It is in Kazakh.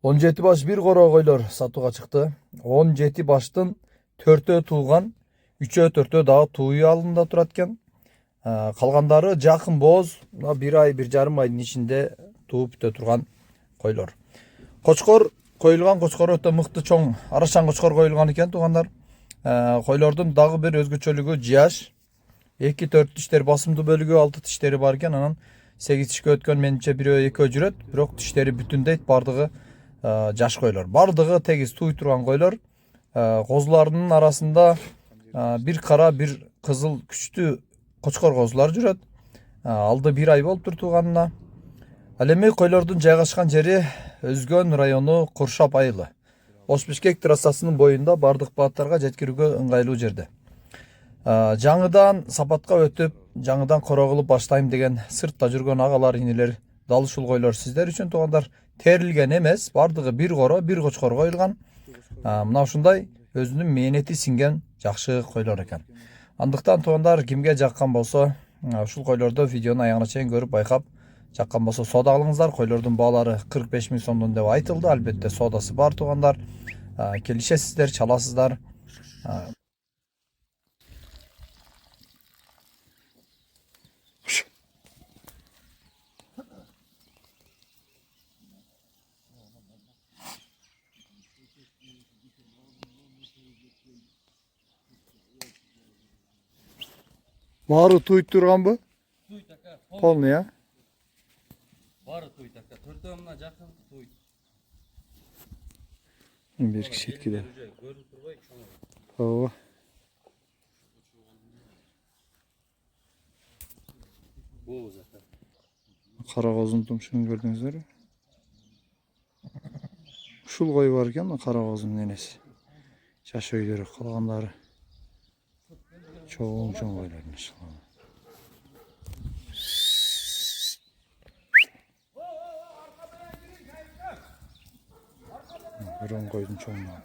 17 baş bir koro koylar satуга çıktı. 17 baştın 4'ü tuğgan, 3'ü 4'ü daha tuğu alında turatken. Kalgandары жақын боз, bir ay, bir жарым айдың içinde туып бүтө турган koylar. Koçkor koyulgan koçkor öte mıқты çoğun. Araşan koçkor koyulgan iken tuğanlar. Koylardın dağı bir özgüçölügü ciyaş. 2-4 tişleri basımdı bölügü 6 tişleri barken anan 8 tişke ötken menimçe bir 2 öcüret. Birok tişleri bütündeyt bardığı jaş koylar. Bardığı tegiz tuğ turgan koylar. Kozlarının arasında bir kara bir kızıl küçtü koçkor kozlar жүрөт. Aldı bir ay болуп tuğanına. Ал эми koylardın жайгашкан жери Өзгөн району Куршап айылы. Ош-Бишкек трассасынын боюнда бардык багыттарга жеткирүүгө ыңгайлуу жерде. Жаңыдан сапатка өтүп, жаңыдан кoro кылып баштайм деген сыртта жүргөн агалар, инелер, дал ушул койлор сиздер үчүн туугандар терилген эмес, бардыгы bir коро, bir кочкор коюлган. Мына ушундай өзүнүн мээнети сиңген жакшы койлор экен. Андыктан туугандар кимге жаккан болсо, ушул койлорду видеонун аягына чейин көрүп байкап жаккан болсо соода алыңыздар. Койлордун баалары 45 000 сомдон деп айтылды. Албетте соодасы бар туугандар. Келишесиздер, чаласыздар. Баары туйуп турганбы? Туйт ака. Полный, а? Бары туйт ака. Төртөө мына жакын туйт. Bir kişi etkide. Көрүнүп турбайбы чоң? Ооба. Болбуз ака. Кара козун тумшугун көрдүңүздөр. Ушул кой бар экен, кара козунун энеси. Жаш өйдөрү калгандары. Чоң койлор иншалла. Өрөн койдун чоңуна.